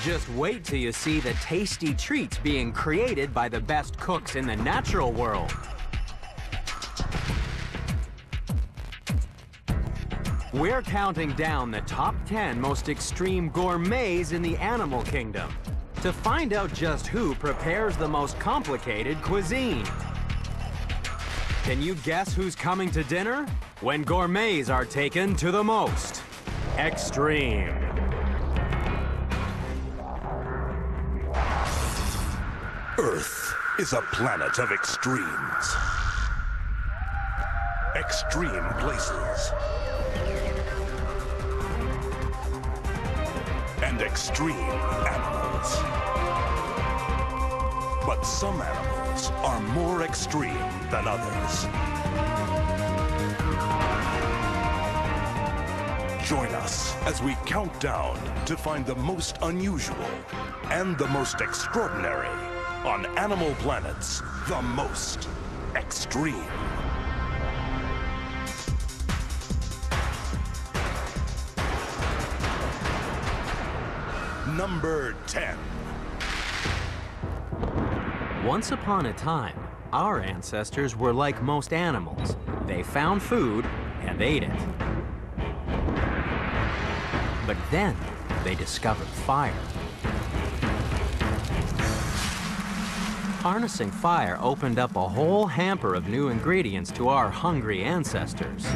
Just wait till you see the tasty treats being created by the best cooks in the natural world. We're counting down the top 10 most extreme gourmets in the animal kingdom to find out just who prepares the most complicated cuisine. Can you guess who's coming to dinner? When gourmets are taken to the most extreme. Earth is a planet of extremes. Extreme places. And extreme animals. But some animals are more extreme than others. Join us as we count down to find the most unusual and the most extraordinary on Animal Planet's The Most Extreme. Number 10. Once upon a time, our ancestors were like most animals. They found food and ate it. But then they discovered fire. Harnessing fire opened up a whole hamper of new ingredients to our hungry ancestors.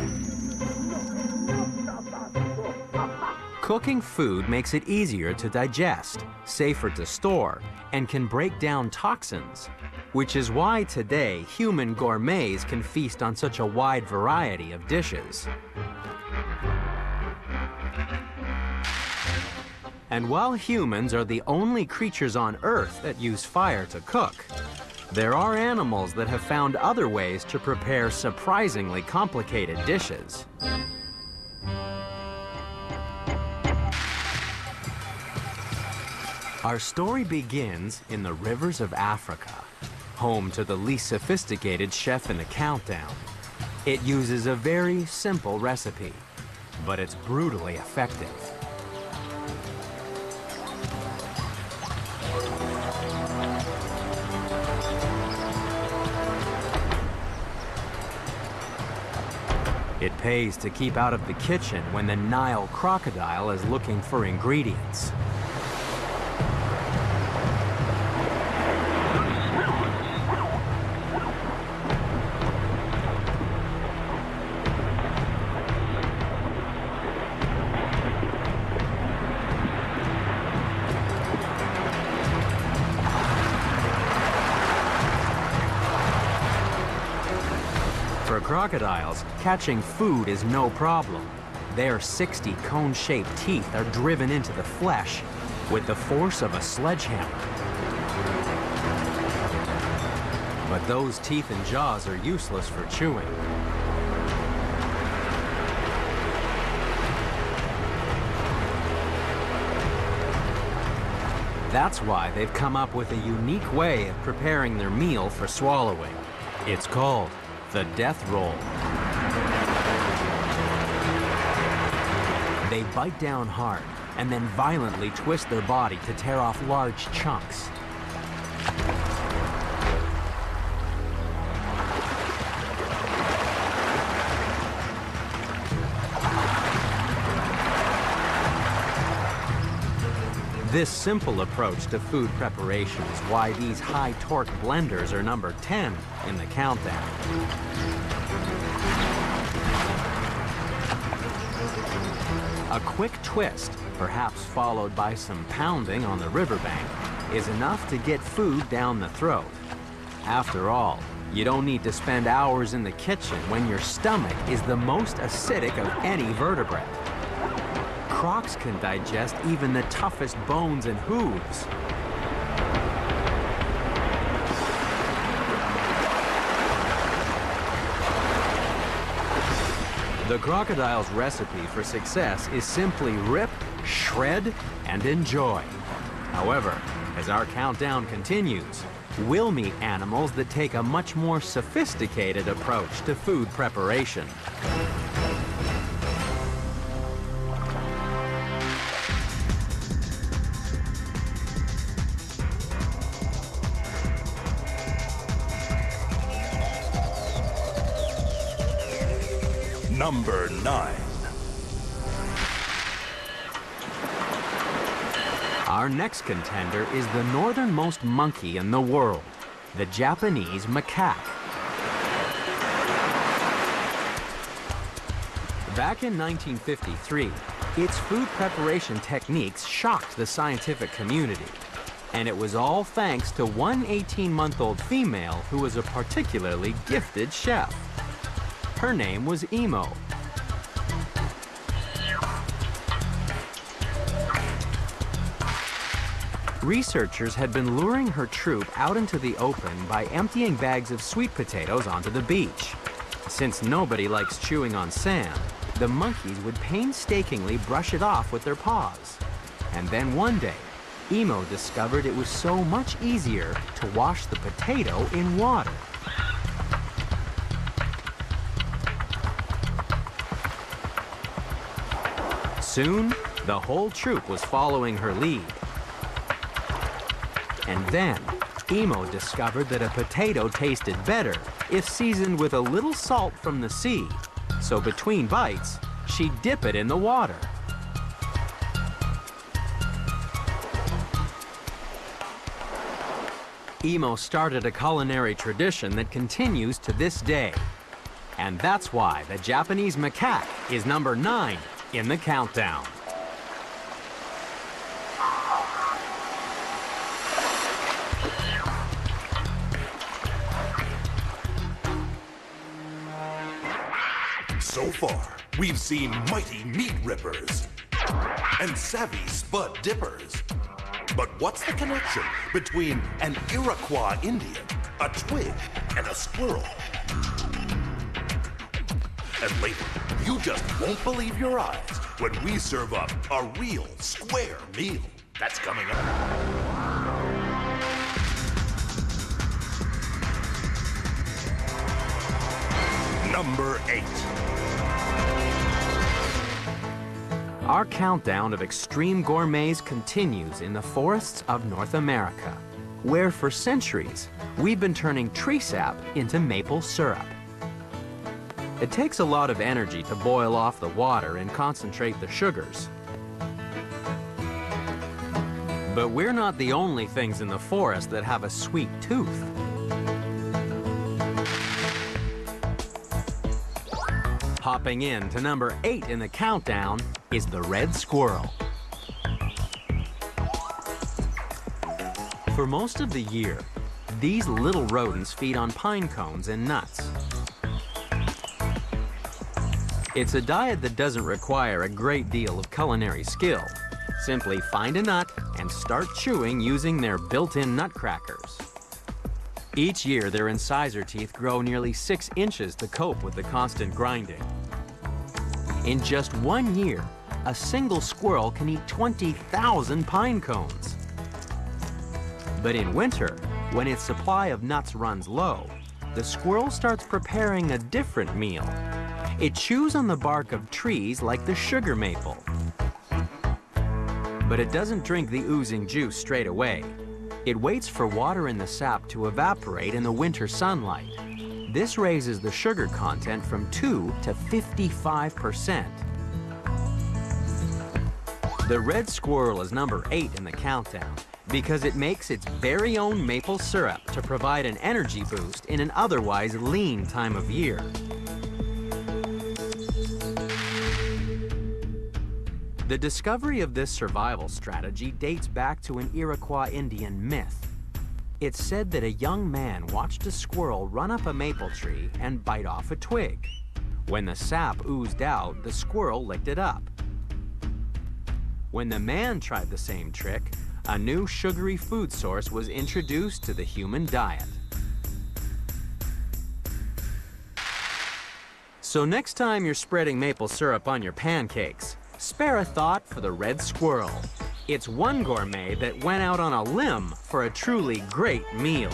Cooking food makes it easier to digest, safer to store, and can break down toxins, which is why today human gourmets can feast on such a wide variety of dishes. And while humans are the only creatures on Earth that use fire to cook, there are animals that have found other ways to prepare surprisingly complicated dishes. Our story begins in the rivers of Africa, home to the least sophisticated chef in the countdown. It uses a very simple recipe, but it's brutally effective. It pays to keep out of the kitchen when the Nile crocodile is looking for ingredients. For crocodiles, catching food is no problem. Their 60 cone-shaped teeth are driven into the flesh with the force of a sledgehammer. But those teeth and jaws are useless for chewing. That's why they've come up with a unique way of preparing their meal for swallowing. It's called the death roll. They bite down hard and then violently twist their body to tear off large chunks. This simple approach to food preparation is why these high-torque blenders are number 10 in the countdown. A quick twist, perhaps followed by some pounding on the riverbank, is enough to get food down the throat. After all, you don't need to spend hours in the kitchen when your stomach is the most acidic of any vertebrate. Crocs can digest even the toughest bones and hooves. The crocodile's recipe for success is simply rip, shred, and enjoy. However, as our countdown continues, we'll meet animals that take a much more sophisticated approach to food preparation. Number 9. Our next contender is the northernmost monkey in the world, the Japanese macaque. Back in 1953, its food preparation techniques shocked the scientific community. And it was all thanks to one 18-month-old female who was a particularly gifted chef. Her name was Emo. Researchers had been luring her troop out into the open by emptying bags of sweet potatoes onto the beach. Since nobody likes chewing on sand, the monkeys would painstakingly brush it off with their paws. And then one day, Emo discovered it was so much easier to wash the potato in water. Soon, the whole troop was following her lead. And then, Emo discovered that a potato tasted better if seasoned with a little salt from the sea. So between bites, she'd dip it in the water. Emo started a culinary tradition that continues to this day. And that's why the Japanese macaque is number 9 in the countdown. So far, we've seen mighty meat rippers and savvy spud dippers. But what's the connection between an Iroquois Indian, a twig, and a squirrel? And later, you just won't believe your eyes when we serve up a real square meal. That's coming up. Number 8. Our countdown of extreme gourmets continues in the forests of North America, where for centuries we've been turning tree sap into maple syrup. It takes a lot of energy to boil off the water and concentrate the sugars. But we're not the only things in the forest that have a sweet tooth. Hopping in to number 8 in the countdown is the red squirrel. For most of the year, these little rodents feed on pine cones and nuts. It's a diet that doesn't require a great deal of culinary skill. Simply find a nut and start chewing using their built-in nut crackers. Each year, their incisor teeth grow nearly 6 inches to cope with the constant grinding. In just 1 year, a single squirrel can eat 20,000 pine cones. But in winter, when its supply of nuts runs low, the squirrel starts preparing a different meal. It chews on the bark of trees like the sugar maple. But it doesn't drink the oozing juice straight away. It waits for water in the sap to evaporate in the winter sunlight. This raises the sugar content from 2 to 55%. The red squirrel is number 8 in the countdown because it makes its very own maple syrup to provide an energy boost in an otherwise lean time of year. The discovery of this survival strategy dates back to an Iroquois Indian myth. It's said that a young man watched a squirrel run up a maple tree and bite off a twig. When the sap oozed out, the squirrel licked it up. When the man tried the same trick, a new sugary food source was introduced to the human diet. So next time you're spreading maple syrup on your pancakes, spare a thought for the red squirrel. It's one gourmet that went out on a limb for a truly great meal.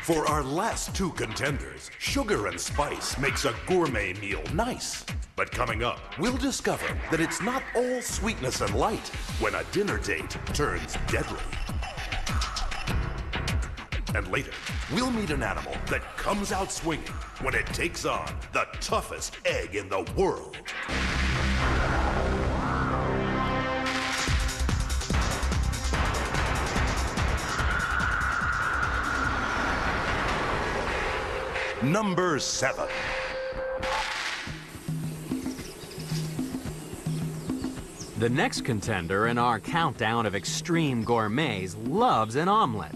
For our last 2 contenders, sugar and spice makes a gourmet meal nice. But coming up, we'll discover that it's not all sweetness and light when a dinner date turns deadly. And later, we'll meet an animal that comes out swinging when it takes on the toughest egg in the world. Number 7. The next contender in our countdown of extreme gourmets loves an omelet,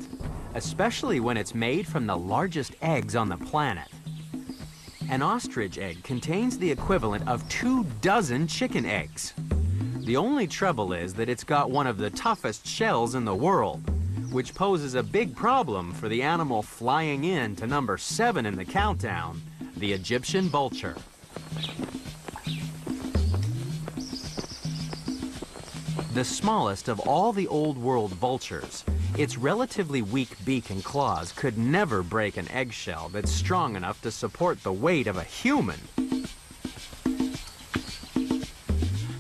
especially when it's made from the largest eggs on the planet. An ostrich egg contains the equivalent of 24 chicken eggs. The only trouble is that it's got one of the toughest shells in the world, which poses a big problem for the animal flying in to number 7 in the countdown, the Egyptian vulture. The smallest of all the old world vultures, its relatively weak beak and claws could never break an eggshell that's strong enough to support the weight of a human.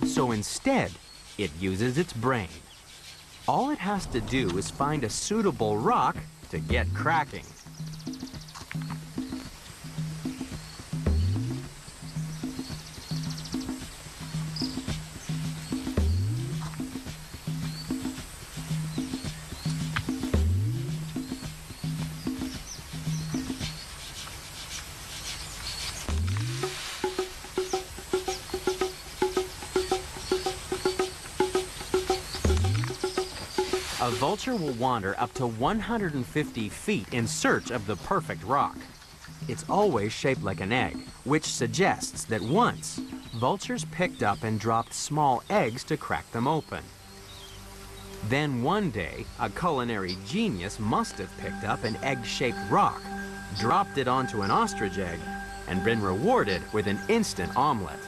So instead, it uses its brain. All it has to do is find a suitable rock to get cracking. A vulture will wander up to 150 feet in search of the perfect rock. It's always shaped like an egg, which suggests that once, vultures picked up and dropped small eggs to crack them open. Then one day, a culinary genius must have picked up an egg-shaped rock, dropped it onto an ostrich egg, and been rewarded with an instant omelet.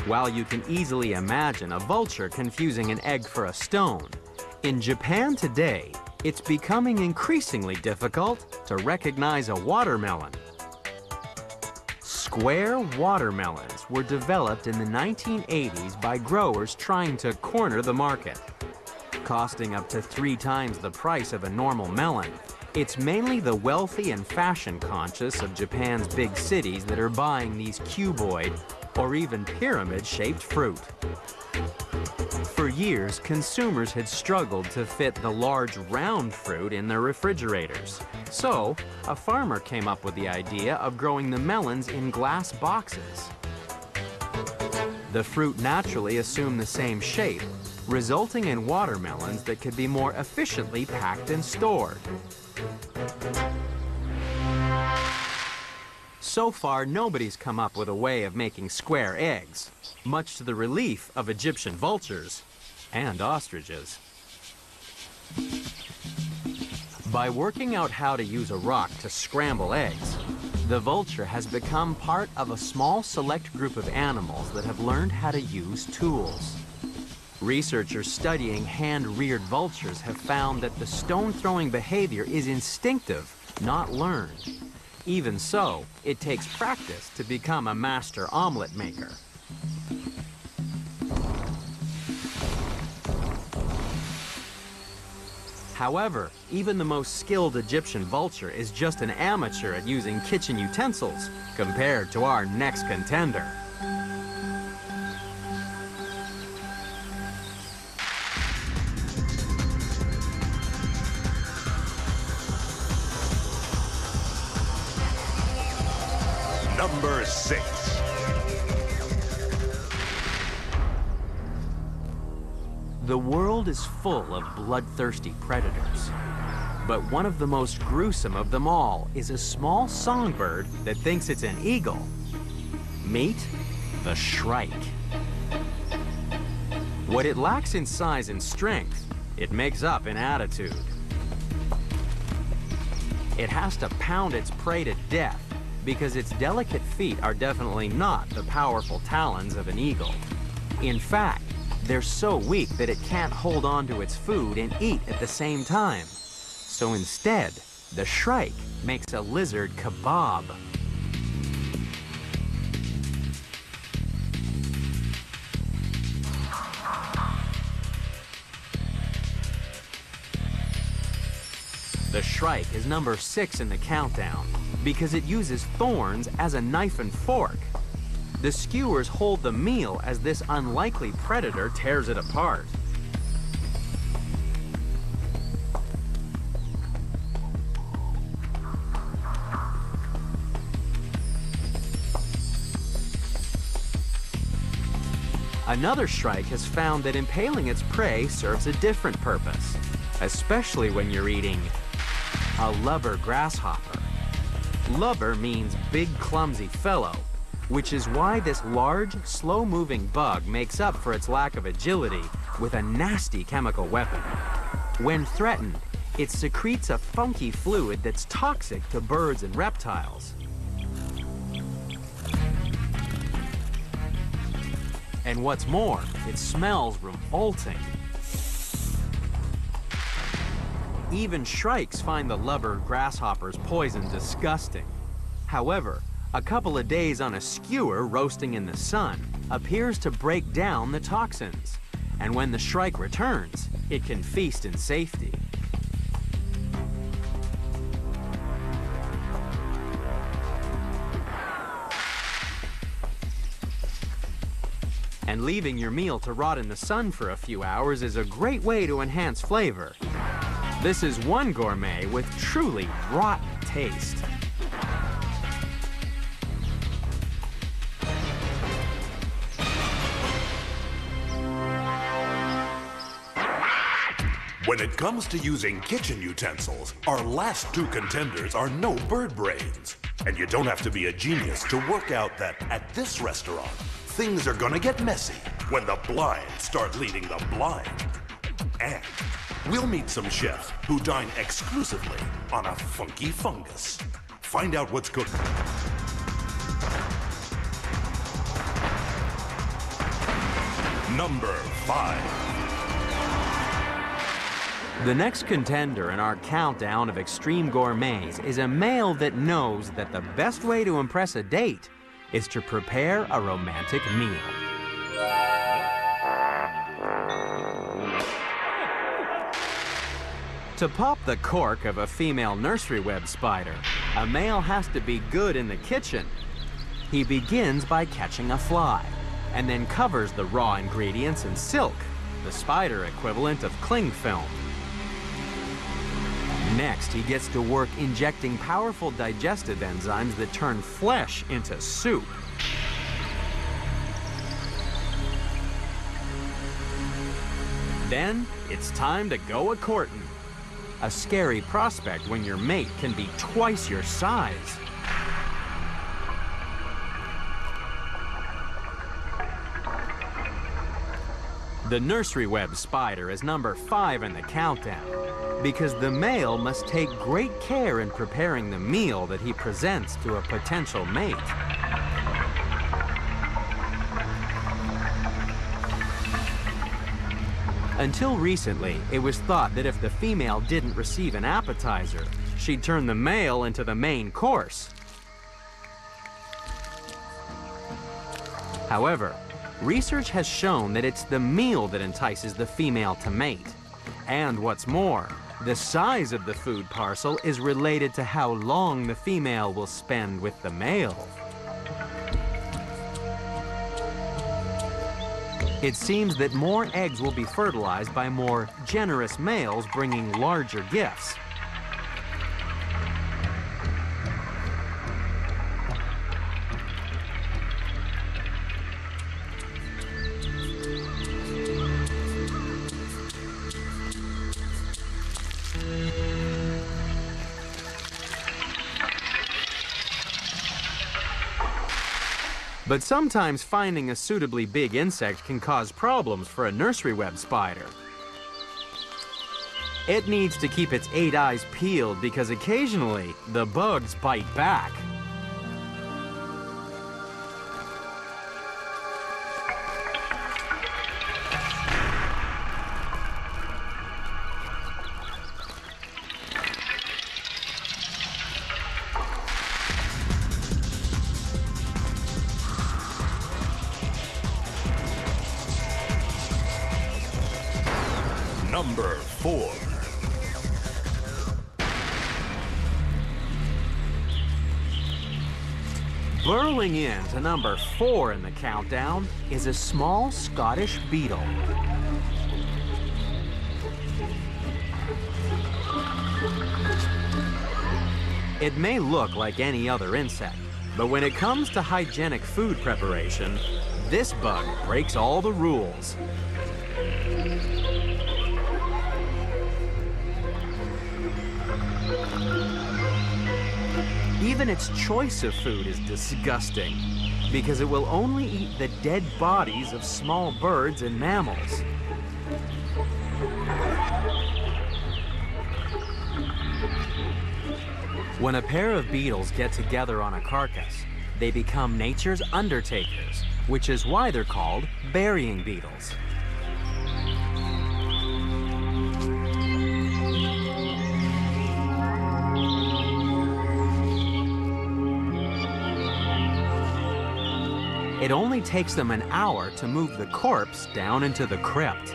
While you can easily imagine a vulture confusing an egg for a stone, in Japan today, it's becoming increasingly difficult to recognize a watermelon. Square watermelons were developed in the 1980s by growers trying to corner the market. Costing up to 3 times the price of a normal melon, it's mainly the wealthy and fashion-conscious of Japan's big cities that are buying these cuboid or even pyramid-shaped fruit. For years, consumers had struggled to fit the large round fruit in their refrigerators. So, a farmer came up with the idea of growing the melons in glass boxes. The fruit naturally assumed the same shape, resulting in watermelons that could be more efficiently packed and stored. So far, nobody's come up with a way of making square eggs, much to the relief of Egyptian vultures and ostriches. By working out how to use a rock to scramble eggs, the vulture has become part of a small select group of animals that have learned how to use tools. Researchers studying hand-reared vultures have found that the stone-throwing behavior is instinctive, not learned. Even so, it takes practice to become a master omelet maker. However, even the most skilled Egyptian vulture is just an amateur at using kitchen utensils compared to our next contender. Number 6. The world is full of bloodthirsty predators, but one of the most gruesome of them all is a small songbird that thinks it's an eagle. Meet the shrike. What it lacks in size and strength, it makes up in attitude. It has to pound its prey to death because its delicate feet are definitely not the powerful talons of an eagle. In fact, they're so weak that it can't hold on to its food and eat at the same time. So instead, the shrike makes a lizard kebab. The shrike is number 6 in the countdown because it uses thorns as a knife and fork. The skewers hold the meal as this unlikely predator tears it apart. Another shrike has found that impaling its prey serves a different purpose, especially when you're eating a lubber grasshopper. Lubber means big, clumsy fellow, which is why this large, slow-moving bug makes up for its lack of agility with a nasty chemical weapon. When threatened, it secretes a funky fluid that's toxic to birds and reptiles. And what's more, it smells revolting. Even shrikes find the lubber grasshopper's poison disgusting. However, a couple of days on a skewer roasting in the sun appears to break down the toxins. And when the shrike returns, it can feast in safety. And leaving your meal to rot in the sun for a few hours is a great way to enhance flavor. This is one gourmet with truly rotten taste. When it comes to using kitchen utensils, our last 2 contenders are no bird brains. And you don't have to be a genius to work out that at this restaurant, things are gonna get messy when the blind start leading the blind. And we'll meet some chefs who dine exclusively on a funky fungus. Find out what's cooking. Number 5. The next contender in our countdown of extreme gourmets is a male that knows that the best way to impress a date is to prepare a romantic meal. To pop the cork of a female nursery web spider, a male has to be good in the kitchen. He begins by catching a fly, and then covers the raw ingredients in silk, the spider equivalent of cling film. Next, he gets to work injecting powerful digestive enzymes that turn flesh into soup. Then, it's time to go a-courtin'. A scary prospect when your mate can be twice your size. The nursery web spider is number 5 in the countdown because the male must take great care in preparing the meal that he presents to a potential mate. Until recently, it was thought that if the female didn't receive an appetizer, she'd turn the male into the main course. However, research has shown that it's the meal that entices the female to mate. And what's more, the size of the food parcel is related to how long the female will spend with the male. It seems that more eggs will be fertilized by more generous males bringing larger gifts. But sometimes finding a suitably big insect can cause problems for a nursery web spider. It needs to keep its 8 eyes peeled because occasionally the bugs bite back. Number 4. Burrowing in to number 4 in the countdown is a small Scottish beetle. It may look like any other insect, but when it comes to hygienic food preparation, this bug breaks all the rules. Even its choice of food is disgusting, because it will only eat the dead bodies of small birds and mammals. When a pair of beetles get together on a carcass, they become nature's undertakers, which is why they're called burying beetles. It only takes them an hour to move the corpse down into the crypt.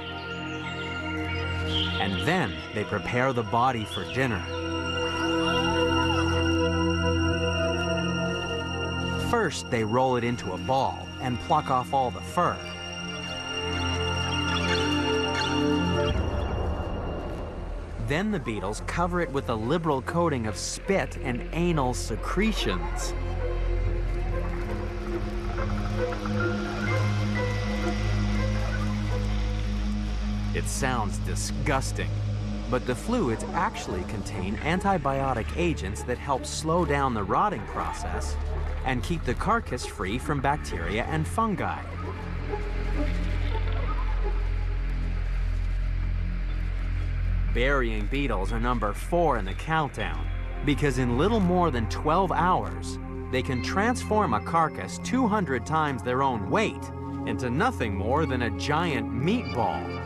And then they prepare the body for dinner. First, they roll it into a ball and pluck off all the fur. Then the beetles cover it with a liberal coating of spit and anal secretions. It sounds disgusting, but the fluids actually contain antibiotic agents that help slow down the rotting process and keep the carcass free from bacteria and fungi. Burying beetles are number 4 in the countdown because in little more than 12 hours, they can transform a carcass 200 times their own weight into nothing more than a giant meatball.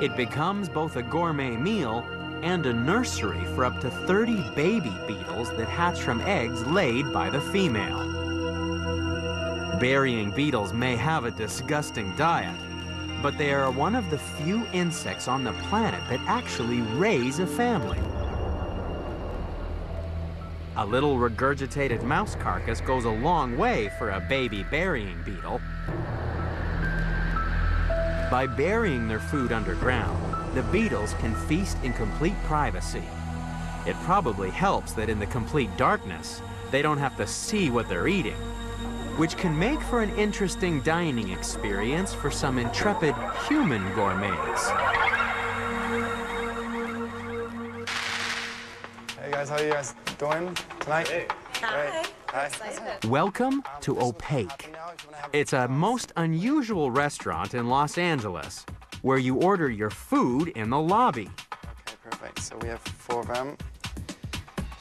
It becomes both a gourmet meal and a nursery for up to 30 baby beetles that hatch from eggs laid by the female. Burying beetles may have a disgusting diet, but they are one of the few insects on the planet that actually raise a family. A little regurgitated mouse carcass goes a long way for a baby burying beetle. By burying their food underground, the beetles can feast in complete privacy. It probably helps that in the complete darkness, they don't have to see what they're eating, which can make for an interesting dining experience for some intrepid human gourmets. Hey guys, how are you guys doing tonight? Hey. Hi. Hi. Welcome to Opaque. It's a most unusual restaurant in Los Angeles, where you order your food in the lobby. Okay, perfect. So we have 4 of them.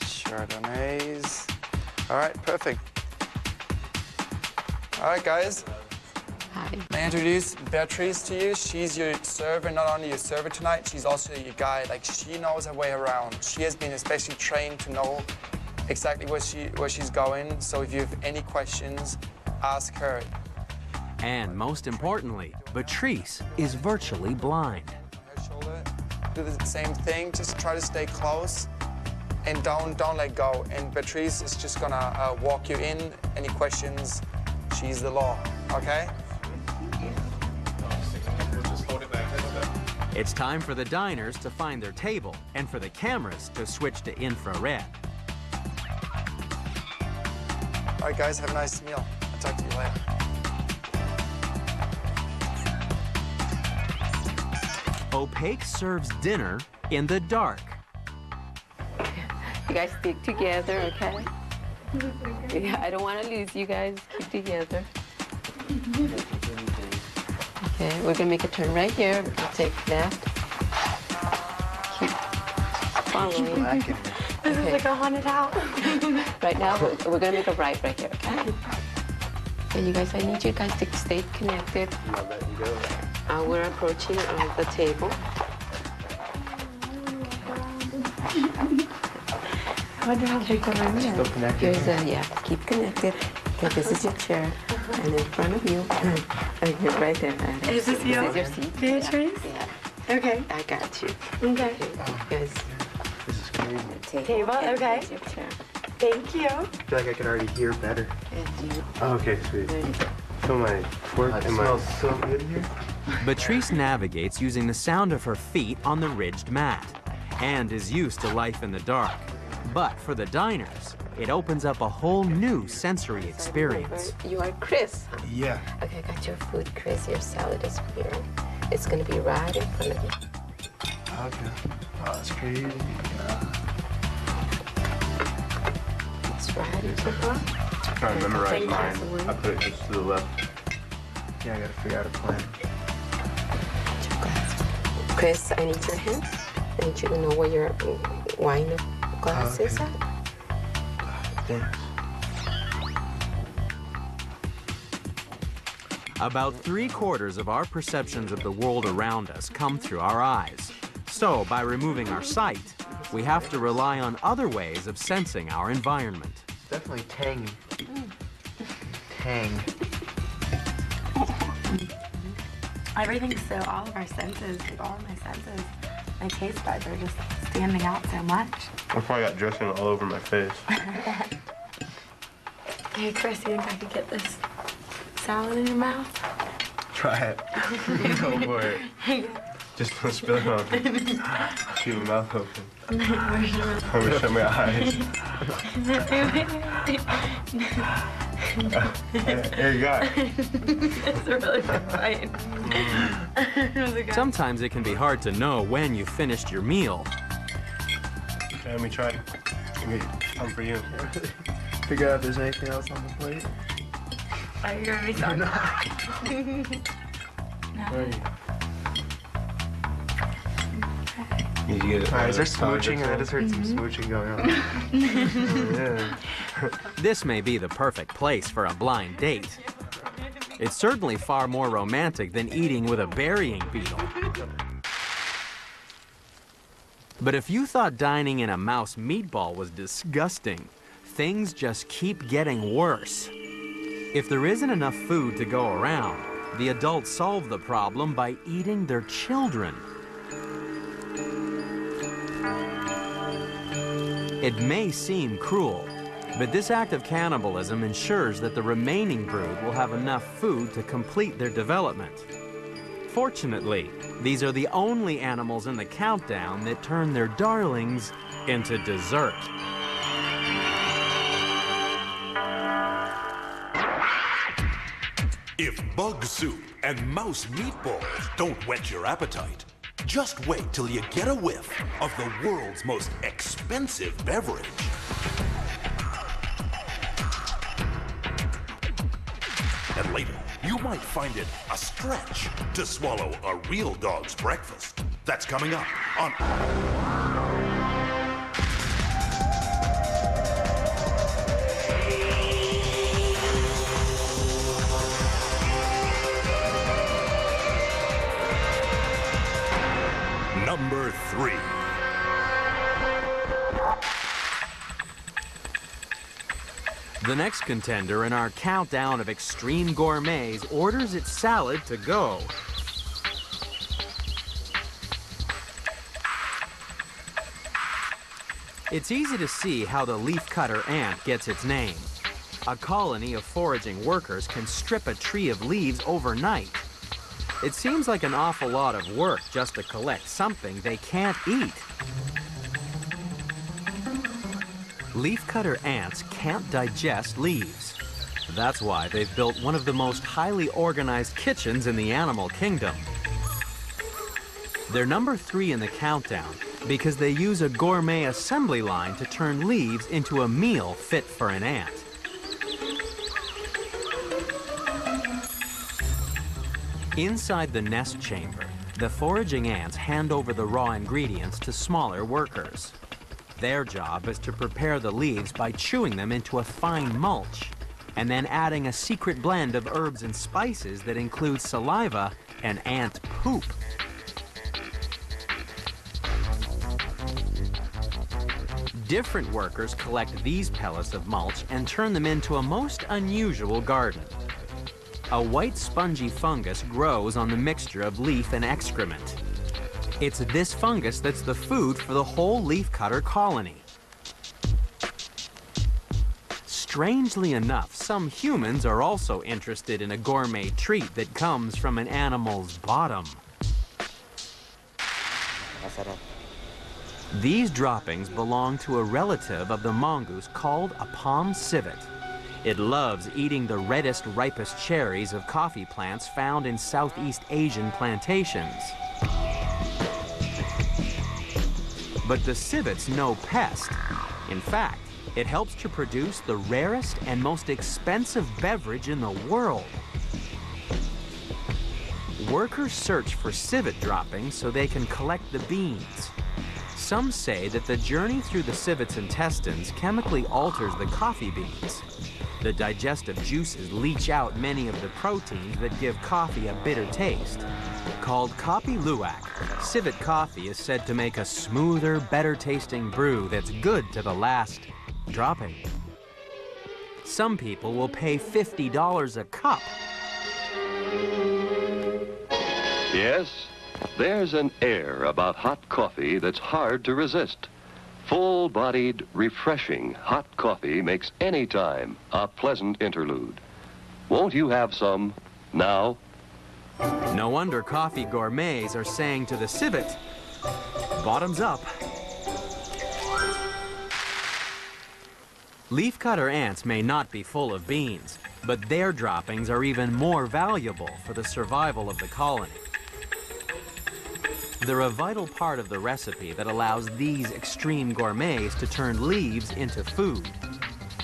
Chardonnays. All right, perfect. All right, guys. Hi. May I introduce Beatrice to you? She's your server, not only your server tonight, she's also your guide. Like, she knows her way around. She has been especially trained to know exactly where she's going. So if you have any questions, ask her. And most importantly, Beatrice is virtually blind. Her shoulder, do the same thing. Just try to stay close and don't let go. And Beatrice is just gonna walk you in. Any questions, she's the law, okay? It's time for the diners to find their table and for the cameras to switch to infrared. All right, guys, have a nice meal. I'll talk to you later. Opaque serves dinner in the dark. You guys stick together, okay? Yeah, I don't want to lose you guys. Keep together. Okay, we're gonna make a turn right here. We'll take left. Keep following. This is like a haunted house. Right now, we're gonna make a right here, okay? And you guys, I need you guys to stay connected. We're approaching the table. I wonder how they go in there. Still connected. Here's yeah, keep connected. Okay, this is your chair. And in front of you, right there. Is this you? This is your seat. Beatrice? Yeah. Okay. I got you. Okay. Guys, This is Table, okay. That's your chair. Thank you. I feel like I can already hear better. And you. Oh, okay, sweet. There you go. So my work and my... smells so good here. Patrice navigates using the sound of her feet on the ridged mat and is used to life in the dark. But for the diners, it opens up a whole new sensory experience. You are Chris, huh? Yeah. Okay, I got your food, Chris. Your salad is here. It's gonna be right in front of you. Okay. Oh, that's crazy. It's right in front of you. I'm trying to memorize mine. One. I put it just to the left. Yeah, I gotta figure out a plan. Chris, I need your hand. I need you to know where your wine glass is at. Thanks. About 3/4 of our perceptions of the world around us come through our eyes. So, by removing our sight, we have to rely on other ways of sensing our environment. Definitely tangy. Tang. Everything's so, all of our senses, like all of my senses, my taste buds are just standing out so much. I probably got dressing all over my face. Hey, Chris, you think I could get this salad in your mouth? Try it. Go for it. Just don't spill it on me. I'll keep my mouth open. Where's your mouth? I'm gonna shut my eyes. Here you go. It's a really good fight. Sometimes it can be hard to know when you've finished your meal. Okay, let me try. Come for you. Figure out if there's anything else on the plate. Are you gonna be sorry? No. You get it. Alright, is there smooching? I just heard some smooching going on. Yeah. This may be the perfect place for a blind date. It's certainly far more romantic than eating with a burying beetle. But if you thought dining in a mouse meatball was disgusting, things just keep getting worse. If there isn't enough food to go around, the adults solve the problem by eating their children. It may seem cruel, but this act of cannibalism ensures that the remaining brood will have enough food to complete their development. Fortunately, these are the only animals in the countdown that turn their darlings into dessert. If bug soup and mouse meatballs don't whet your appetite, just wait till you get a whiff of the world's most expensive beverage. And later, you might find it a stretch to swallow a real dog's breakfast. That's coming up on... Number 3. The next contender in our countdown of extreme gourmets orders its salad to go. It's easy to see how the leafcutter ant gets its name. A colony of foraging workers can strip a tree of leaves overnight. It seems like an awful lot of work just to collect something they can't eat. Leafcutter ants can't digest leaves. That's why they've built one of the most highly organized kitchens in the animal kingdom. They're number 3 in the countdown because they use a gourmet assembly line to turn leaves into a meal fit for an ant. Inside the nest chamber, the foraging ants hand over the raw ingredients to smaller workers. Their job is to prepare the leaves by chewing them into a fine mulch, and then adding a secret blend of herbs and spices that includes saliva and ant poop. Different workers collect these pellets of mulch and turn them into a most unusual garden. A white spongy fungus grows on the mixture of leaf and excrement. It's this fungus that's the food for the whole leafcutter colony. Strangely enough, some humans are also interested in a gourmet treat that comes from an animal's bottom. These droppings belong to a relative of the mongoose called a palm civet. It loves eating the reddest, ripest cherries of coffee plants found in Southeast Asian plantations. But the civet's no pest. In fact, it helps to produce the rarest and most expensive beverage in the world. Workers search for civet droppings so they can collect the beans. Some say that the journey through the civet's intestines chemically alters the coffee beans. The digestive juices leach out many of the proteins that give coffee a bitter taste. Called Kopi Luwak, civet coffee is said to make a smoother, better-tasting brew that's good to the last dropping. Some people will pay $50 a cup. Yes, there's an air about hot coffee that's hard to resist. Full-bodied, refreshing hot coffee makes any time a pleasant interlude. Won't you have some now? No wonder coffee gourmets are saying to the civet, bottoms up. Leafcutter ants may not be full of beans, but their droppings are even more valuable for the survival of the colony. They're a vital part of the recipe that allows these extreme gourmets to turn leaves into food.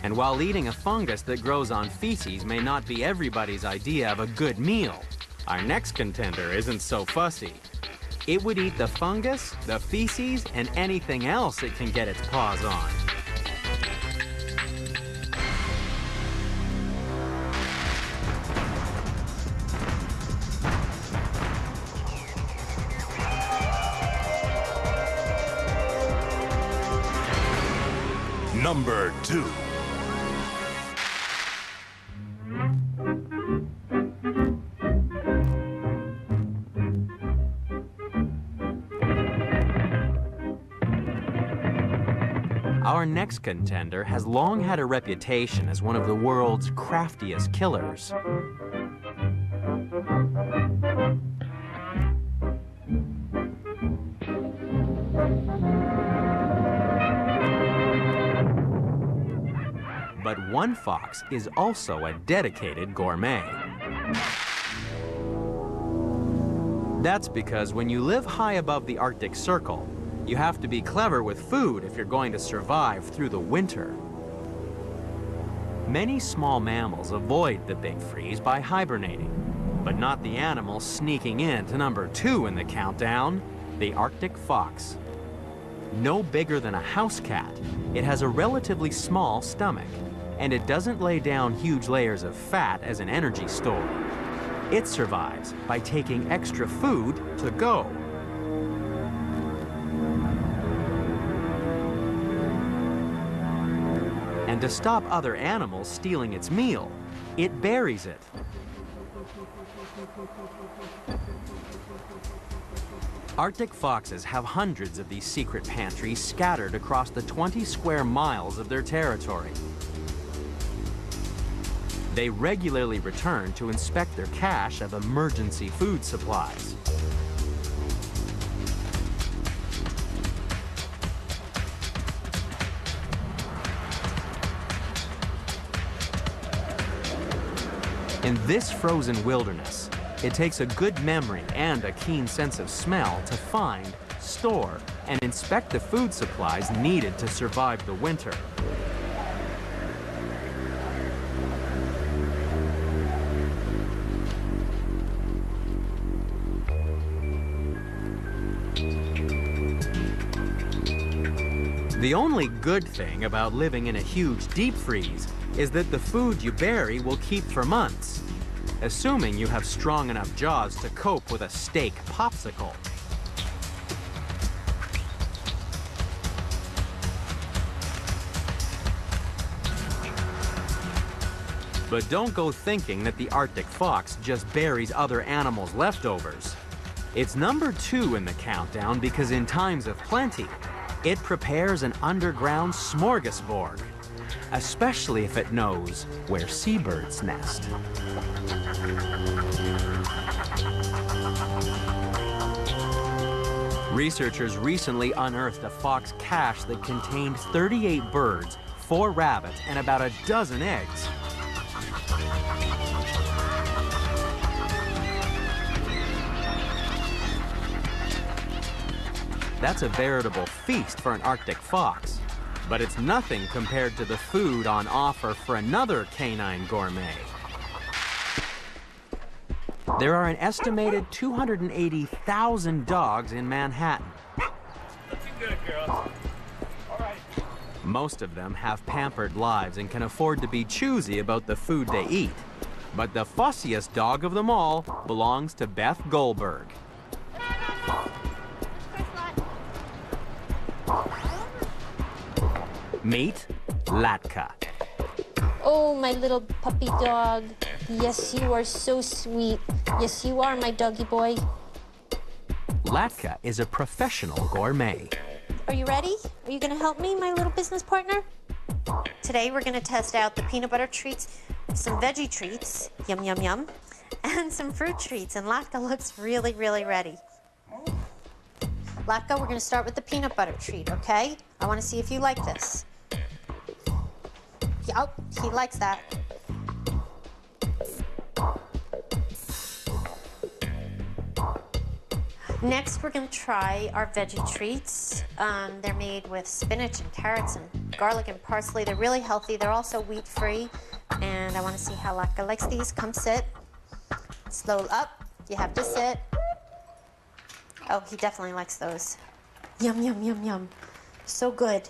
And while eating a fungus that grows on feces may not be everybody's idea of a good meal, our next contender isn't so fussy. It would eat the fungus, the feces, and anything else it can get its paws on. Number 2. Our next contender has long had a reputation as one of the world's craftiest killers. But one fox is also a dedicated gourmet. That's because when you live high above the Arctic Circle, you have to be clever with food if you're going to survive through the winter. Many small mammals avoid the big freeze by hibernating, but not the animal sneaking in to number 2 in the countdown, the Arctic fox. No bigger than a house cat, it has a relatively small stomach, and it doesn't lay down huge layers of fat as an energy store. It survives by taking extra food to go. And to stop other animals stealing its meal, it buries it. Arctic foxes have hundreds of these secret pantries scattered across the 20 square miles of their territory. They regularly return to inspect their cache of emergency food supplies. In this frozen wilderness, it takes a good memory and a keen sense of smell to find, store, and inspect the food supplies needed to survive the winter. The only good thing about living in a huge deep freeze is that the food you bury will keep for months, assuming you have strong enough jaws to cope with a steak popsicle. But don't go thinking that the Arctic fox just buries other animals' leftovers. It's number 2 in the countdown because in times of plenty, it prepares an underground smorgasbord, especially if it knows where seabirds nest. Researchers recently unearthed a fox cache that contained 38 birds, 4 rabbits, and about a dozen eggs. That's a veritable feast for an Arctic fox, but it's nothing compared to the food on offer for another canine gourmet. There are an estimated 280,000 dogs in Manhattan. Looking good, girl. All right. Most of them have pampered lives and can afford to be choosy about the food they eat. But the fussiest dog of them all belongs to Beth Goldberg. Meet Latka. Oh, my little puppy dog. Yes, you are so sweet. Yes, you are, my doggy boy. Latka is a professional gourmet. Are you ready? Are you going to help me, my little business partner? Today, we're going to test out the peanut butter treats, some veggie treats, yum, yum, yum, and some fruit treats. And Latka looks really, really ready. Latka, we're going to start with the peanut butter treat, okay? I want to see if you like this. Oh, he likes that. Next, we're going to try our veggie treats. They're made with spinach and carrots and garlic and parsley. They're really healthy. They're also wheat-free. And I want to see how Latka likes these. Come sit. Slow up. You have to sit. Oh, he definitely likes those. Yum, yum, yum, yum. So good.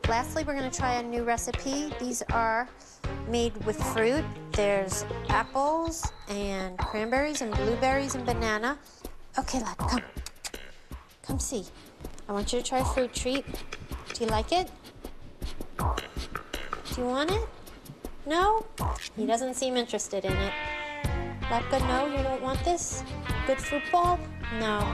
Lastly, we're going to try a new recipe. These are made with fruit. There's apples and cranberries and blueberries and banana. Okay, lad, come. Come see. I want you to try a fruit treat. Do you like it? Do you want it? No? He doesn't seem interested in it. Latka, no, you don't want this? Good fruit ball? No.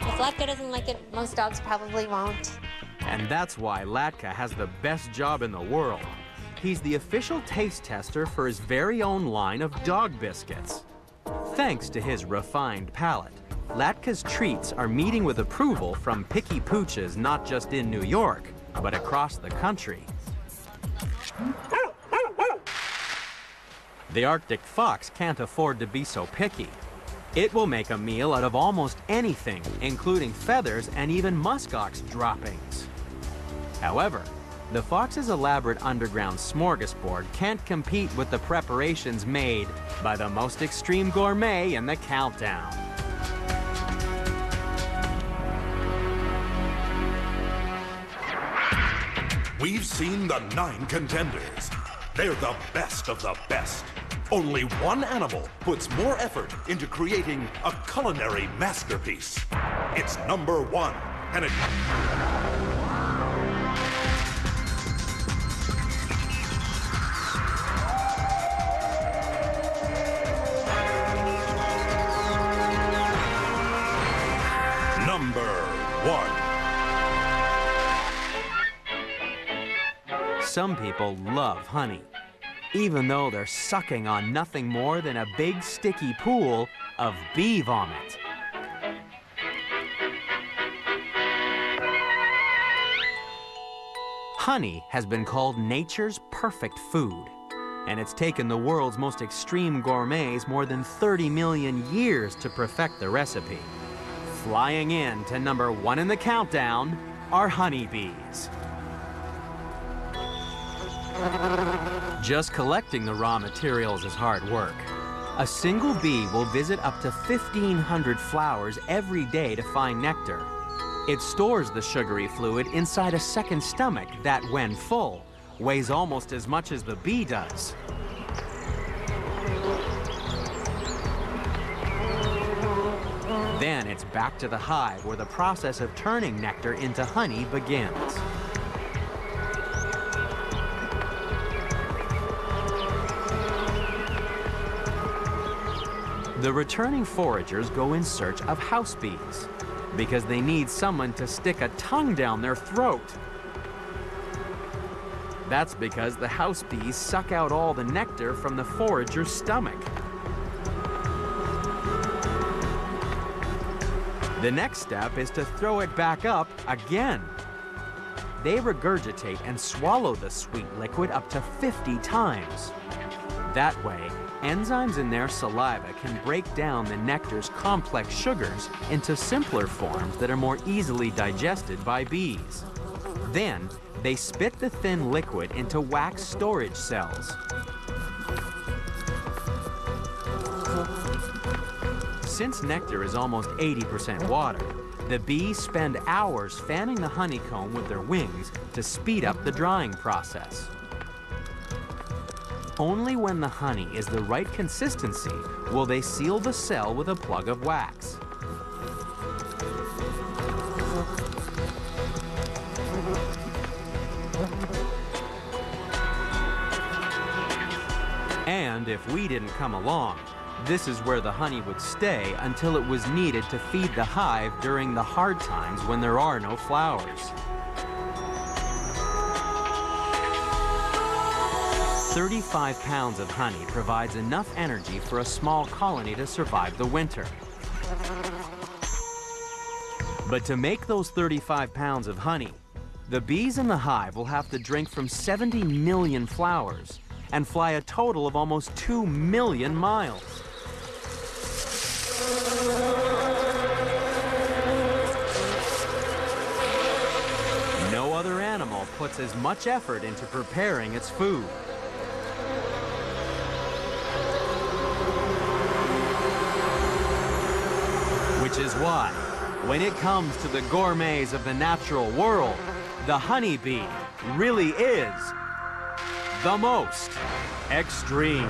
If Latka doesn't like it, most dogs probably won't. And that's why Latka has the best job in the world. He's the official taste tester for his very own line of dog biscuits. Thanks to his refined palate, Latka's treats are meeting with approval from picky pooches not just in New York, but across the country. The Arctic fox can't afford to be so picky. It will make a meal out of almost anything, including feathers and even muskox droppings. However, the fox's elaborate underground smorgasbord can't compete with the preparations made by the most extreme gourmet in the countdown. We've seen the 9 contenders. They're the best of the best. Only one animal puts more effort into creating a culinary masterpiece. It's number 1, and it... Number 1. Some people love honey, even though they're sucking on nothing more than a big sticky pool of bee vomit. Honey has been called nature's perfect food, and it's taken the world's most extreme gourmets more than 30 million years to perfect the recipe. Flying in to number 1 in the countdown are honeybees. Just collecting the raw materials is hard work. A single bee will visit up to 1,500 flowers every day to find nectar. It stores the sugary fluid inside a second stomach that, when full, weighs almost as much as the bee does. Then it's back to the hive where the process of turning nectar into honey begins. The returning foragers go in search of house bees because they need someone to stick a tongue down their throat. That's because the house bees suck out all the nectar from the forager's stomach. The next step is to throw it back up again. They regurgitate and swallow the sweet liquid up to 50 times. That way, enzymes in their saliva can break down the nectar's complex sugars into simpler forms that are more easily digested by bees. Then, they spit the thin liquid into wax storage cells. Since nectar is almost 80% water, the bees spend hours fanning the honeycomb with their wings to speed up the drying process. Only when the honey is the right consistency will they seal the cell with a plug of wax. And if we didn't come along, this is where the honey would stay until it was needed to feed the hive during the hard times when there are no flowers. 35 pounds of honey provides enough energy for a small colony to survive the winter. But to make those 35 pounds of honey, the bees in the hive will have to drink from 70 million flowers and fly a total of almost 2 million miles. No other animal puts as much effort into preparing its food. Which is why, when it comes to the gourmets of the natural world, the honeybee really is the most extreme.